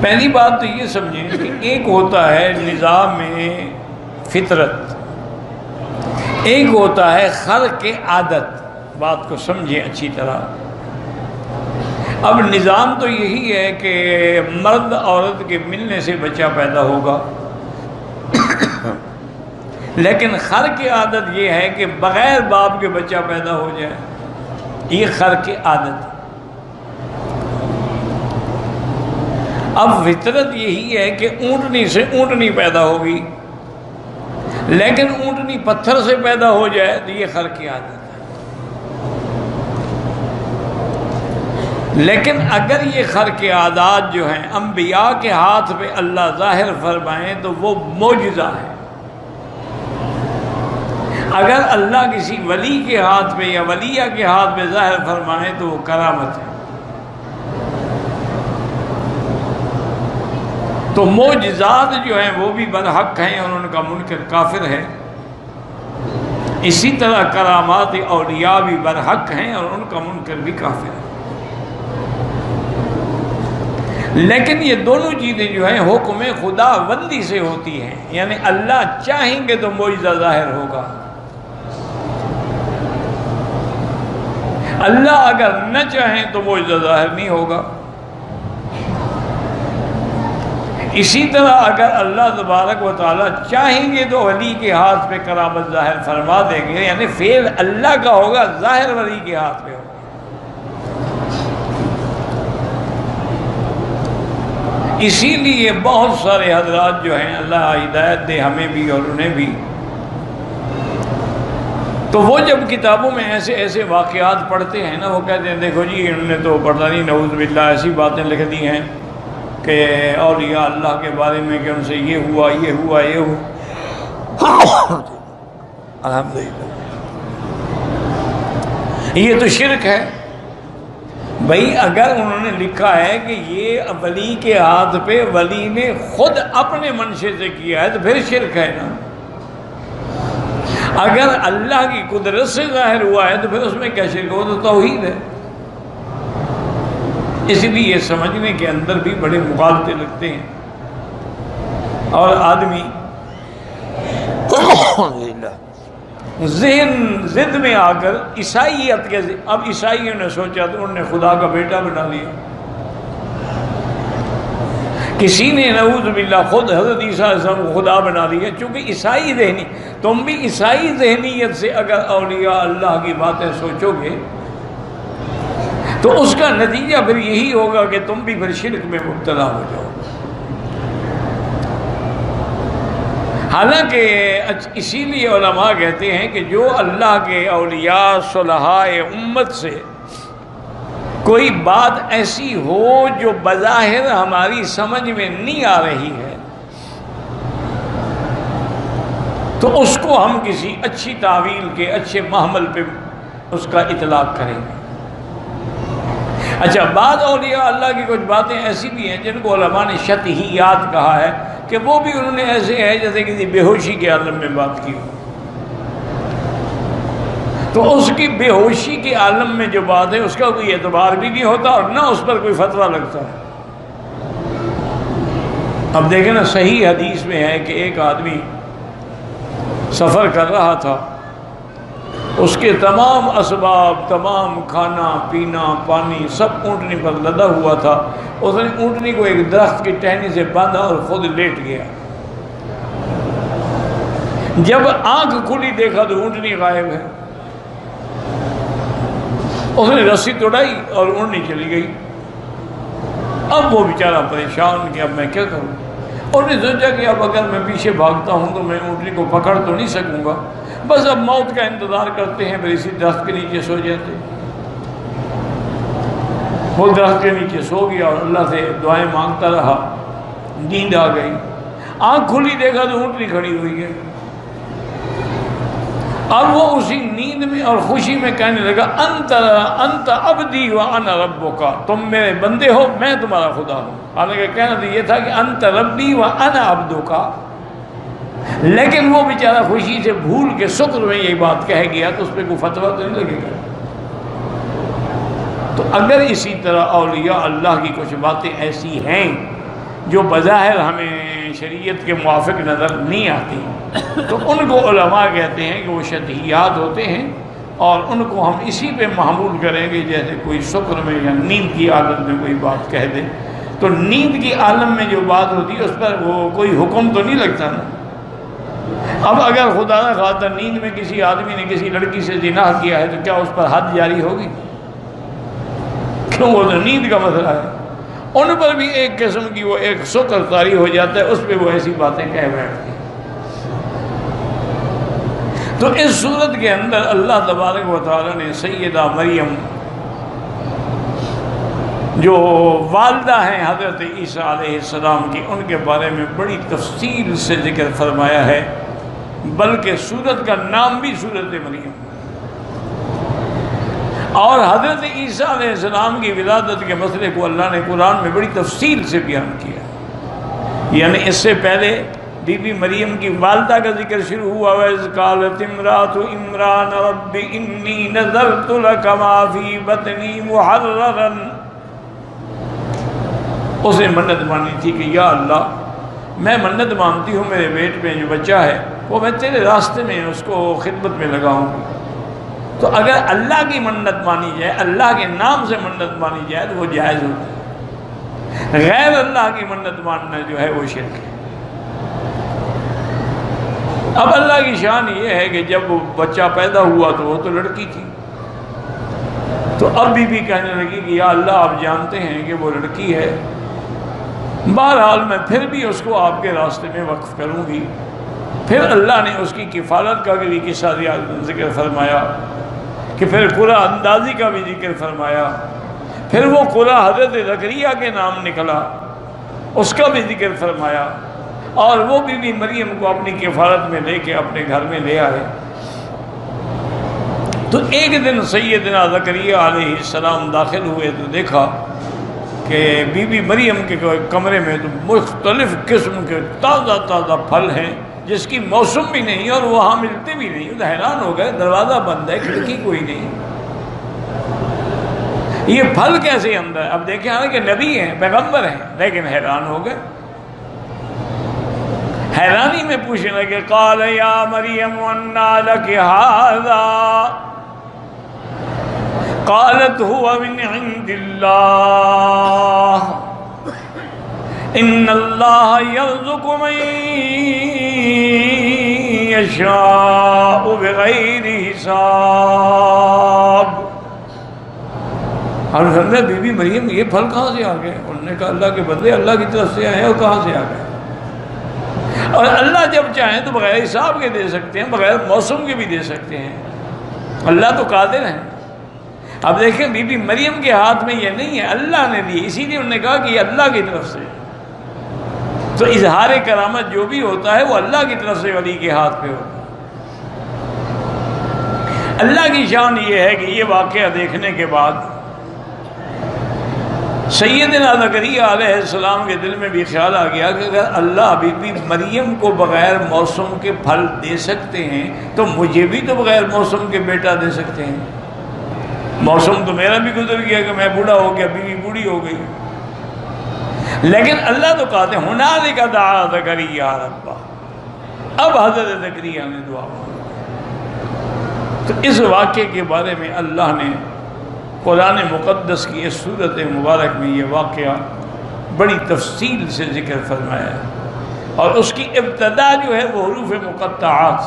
پہلی بات تو یہ سمجھیں کہ ایک ہوتا ہے نظام میں فطرت، ایک ہوتا ہے خلق عادت۔ بات کو سمجھیں اچھی طرح۔ اب نظام تو یہی ہے کہ مرد عورت کے ملنے سے بچہ پیدا ہوگا، لیکن خلق عادت یہ ہے کہ بغیر باپ کے بچہ پیدا ہو جائے، یہ خلق عادت ہے۔ اب فطرت یہی ہے کہ اونٹنی سے اونٹنی پیدا ہوگی، لیکن اونٹنی پتھر سے پیدا ہو جائے تو یہ خلق عادت ہے۔ لیکن اگر یہ خلق عادات جو ہیں انبیاء کے ہاتھ پہ اللہ ظاہر فرمائیں تو وہ معجزہ ہے۔ اگر اللہ کسی ولی کے ہاتھ پہ یا ولیہ کے ہاتھ پہ ظاہر فرمائیں تو وہ کرامت ہے۔ تو معجزات جو ہیں وہ بھی برحق ہیں اور ان کا منکر کافر ہے، اسی طرح کرامات اولیاء بھی برحق ہیں اور ان کا منکر بھی کافر ہے۔ لیکن یہ دونوں چیزیں جو ہیں حکم خدا بندی سے ہوتی ہیں، یعنی اللہ چاہیں گے تو معجزہ ظاہر ہوگا، اللہ اگر نہ چاہیں تو معجزہ ظاہر نہیں ہوگا۔ اسی طرح اگر اللہ تبارک و تعالیٰ چاہیں گے تو ولی کے ہاتھ پہ کرامت ظاہر فرما دیں گے، یعنی فعل اللہ کا ہوگا، ظاہر ولی کے ہاتھ پہ ہوگا۔ اسی لیے بہت سارے حضرات جو ہیں، اللہ ہدایت دے ہمیں بھی اور انہیں بھی، تو وہ جب کتابوں میں ایسے ایسے واقعات پڑھتے ہیں نا، وہ کہتے ہیں دیکھو جی انہوں نے تو پتہ نہیں نعوذ باللہ ایسی باتیں لکھ دی ہیں کہ اولیاء اللہ کے بارے میں کہ ان سے یہ ہوا یہ ہوا یہ ہوا۔ الحمدللہ یہ تو شرک ہے۔ بھائی اگر انہوں نے لکھا ہے کہ یہ ولی کے ہاتھ پہ ولی نے خود اپنے منشے سے کیا ہے تو پھر شرک ہے نا۔ اگر اللہ کی قدرت سے ظاہر ہوا ہے تو پھر اس میں کیا شرک ہو، تو توحید ہے۔ اس لیے یہ سمجھنے کے اندر بھی بڑے مغالطے لگتے ہیں، اور آدمی ذہن ضد میں آ کر عیسائیت کے، اب عیسائیوں نے سوچا تو انہوں نے خدا کا بیٹا بنا لیا، کسی نے نعوذ باللہ خود حضرت عیسیٰ علیہ السلام کو خدا بنا لیا، چونکہ عیسائی ذہنی، تم بھی عیسائی ذہنیت سے اگر اولیاء اللہ کی باتیں سوچو گے تو اس کا نتیجہ پھر یہی ہوگا کہ تم بھی پھر شرک میں مبتلا ہو جاؤ۔ حالانکہ اسی لیے علماء کہتے ہیں کہ جو اللہ کے اولیاء صلحاء امت سے کوئی بات ایسی ہو جو بظاہر ہماری سمجھ میں نہیں آ رہی ہے تو اس کو ہم کسی اچھی تعویل کے اچھے محمل پہ اس کا اطلاق کریں گے۔ اچھا، بعض اولیاء اللہ کی کچھ باتیں ایسی بھی ہیں جن کو علماء نے شطحیات کہا ہے کہ وہ بھی انہوں نے ایسے ہیں جیسے کسی بے ہوشی کے عالم میں بات کی ہو، تو اس کی بے ہوشی کے عالم میں جو بات ہے اس کا کوئی اعتبار بھی نہیں ہوتا اور نہ اس پر کوئی فتویٰ لگتا ہے۔ اب دیکھیں نا، صحیح حدیث میں ہے کہ ایک آدمی سفر کر رہا تھا، اس کے تمام اسباب، تمام کھانا پینا پانی سب اونٹنی پر لدا ہوا تھا، اس نے اونٹنی کو ایک درخت کی ٹہنی سے باندھا اور خود لیٹ گیا۔ جب آنکھ کھلی دیکھا تو اونٹنی غائب ہے، اس نے رسی توڑائی اور اونٹنی چلی گئی۔ اب وہ بیچارہ پریشان کہ اب میں کیا کروں، اور نے سوچا کہ اب اگر میں پیچھے بھاگتا ہوں تو میں اونٹنی کو پکڑ تو نہیں سکوں گا، بس اب موت کا انتظار کرتے ہیں، پھر اسی درخت کے نیچے سو جاتے۔ وہ درخت کے نیچے سو گیا اور اللہ سے دعائیں مانگتا رہا، نیند آ گئی، آنکھ کھلی دیکھا تو اونٹنی کھڑی ہوئی ہے۔ اب وہ اسی نیند میں اور خوشی میں کہنے لگا انت عبدی وانا ربک، تم میرے بندے ہو میں تمہارا خدا ہوں۔ حالانکہ کہنا تو یہ تھا کہ انت ربی وانا عبدک، لیکن وہ بیچارہ خوشی سے بھول کے سکر میں یہ بات کہہ گیا تو اس پہ کوئی فتویٰ تو نہیں لگے گا۔ تو اگر اسی طرح اولیاء اللہ کی کچھ باتیں ایسی ہیں جو بظاہر ہمیں شریعت کے موافق نظر نہیں آتی، تو ان کو علماء کہتے ہیں کہ وہ شدہیات ہوتے ہیں، اور ان کو ہم اسی پہ محمول کریں گے جیسے کوئی سکر میں یا نیند کی عالم میں کوئی بات کہہ دے، تو نیند کی عالم میں جو بات ہوتی ہے اس پر وہ کوئی حکم تو نہیں لگتا نا۔ اب اگر خدا نہ خواستہ نیند میں کسی آدمی نے کسی لڑکی سے زنا کیا ہے تو کیا اس پر حد جاری ہوگی؟ کیوں؟ وہ تو نیند کا مسئلہ ہے۔ ان پر بھی ایک قسم کی وہ ایک سکر طاری ہو جاتا ہے، اس پہ وہ ایسی باتیں کہہ بیٹھتی ہیں۔ تو اس صورت کے اندر اللہ تبارک و تعالیٰ نے سیدہ مریم جو والدہ ہیں حضرت عیسیٰ علیہ السلام کی، ان کے بارے میں بڑی تفصیل سے ذکر فرمایا ہے، بلکہ سورت کا نام بھی سورت مریم، اور حضرت عیسیٰ علیہ السلام کی ولادت کے مسئلے کو اللہ نے قرآن میں بڑی تفصیل سے بیان کیا۔ یعنی اس سے پہلے بی بی مریم کی والدہ کا ذکر شروع ہوا، وَإِذْ قَالَتِ امْرَأَتُ عِمْرَانَ رَبِّ إِنِّي نَذَرْتُ لَكَ مَا فِي بَطْنِي مُحَرَّرًا۔ اس نے منت مانی تھی کہ یا اللہ، میں منت مانتی ہوں میرے پیٹ میں جو بچہ ہے وہ میں تیرے راستے میں اس کو خدمت میں لگاؤں گی۔ تو اگر اللہ کی منت مانی جائے، اللہ کے نام سے منت مانی جائے تو وہ جائز ہوتا ہے، غیر اللہ کی منت ماننا جو ہے وہ شرک ہے۔ اب اللہ کی شان یہ ہے کہ جب وہ بچہ پیدا ہوا تو وہ تو لڑکی تھی، تو اب بھی کہنے لگی کہ یا اللہ آپ جانتے ہیں کہ وہ لڑکی ہے، بہرحال میں پھر بھی اس کو آپ کے راستے میں وقف کروں گی۔ پھر اللہ نے اس کی کفالت کا بھی قصہ ذکر فرمایا، کہ پھر قرآن اندازی کا بھی ذکر فرمایا، پھر وہ قرآن حضرت زکریا کے نام نکلا اس کا بھی ذکر فرمایا، اور وہ بی مریم کو اپنی کفالت میں لے کے اپنے گھر میں لے آئے۔ تو ایک دن سیدنا زکریا علیہ السلام داخل ہوئے تو دیکھا کہ بی بی مریم کے کمرے میں تو مختلف قسم کے تازہ تازہ پھل ہیں جس کی موسم بھی نہیں اور وہاں ملتے بھی نہیں۔ تو حیران ہو گئے، دروازہ بند ہے، کھڑکی کوئی نہیں، یہ پھل کیسے اندر؟ اب دیکھیں کہ نبی ہیں، پیغمبر ہیں، لیکن حیران ہو گئے۔ حیرانی میں پوچھنے لگے، قال یا مریم انا لک ھذا قالت هو من عند اللہ ان اللہ یرزق من یشاء بغیر حساب۔ ہم سمجھے بی بی مریم یہ پھل کہاں سے آ گئے؟ انہوں نے کہا اللہ کے بندے اللہ کی طرف سے آئے، اور کہاں سے آ گئے؟ اور اللہ جب چاہیں تو بغیر حساب کے دے سکتے ہیں، بغیر موسم کے بھی دے سکتے ہیں، اللہ تو قادر ہیں۔ اب دیکھیں بی بی مریم کے ہاتھ میں یہ نہیں ہے، اللہ نے دی، اسی لیے انہوں نے کہا کہ یہ اللہ کی طرف سے۔ تو اظہار کرامت جو بھی ہوتا ہے وہ اللہ کی طرف سے ولی کے ہاتھ پہ ہوتا ہے۔ اللہ کی شان یہ ہے کہ یہ واقعہ دیکھنے کے بعد سیدنا زکریا علیہ السلام کے دل میں بھی خیال آ گیا کہ اگر اللہ بی بی مریم کو بغیر موسم کے پھل دے سکتے ہیں تو مجھے بھی تو بغیر موسم کے بیٹا دے سکتے ہیں۔ موسم تو میرا بھی گزر گیا کہ میں بوڑھا ہو گیا، بیوی بوڑھی ہو گئی، لیکن اللہ تو کہتے ہیں ہنالک دعا زکریا ربہ، اب حضرت زکریا نے دعا مانگی۔ تو اس واقعے کے بارے میں اللہ نے قرآن مقدس کی اس سورت مبارک میں یہ واقعہ بڑی تفصیل سے ذکر فرمایا ہے، اور اس کی ابتدا جو ہے وہ حروف مقطعات سے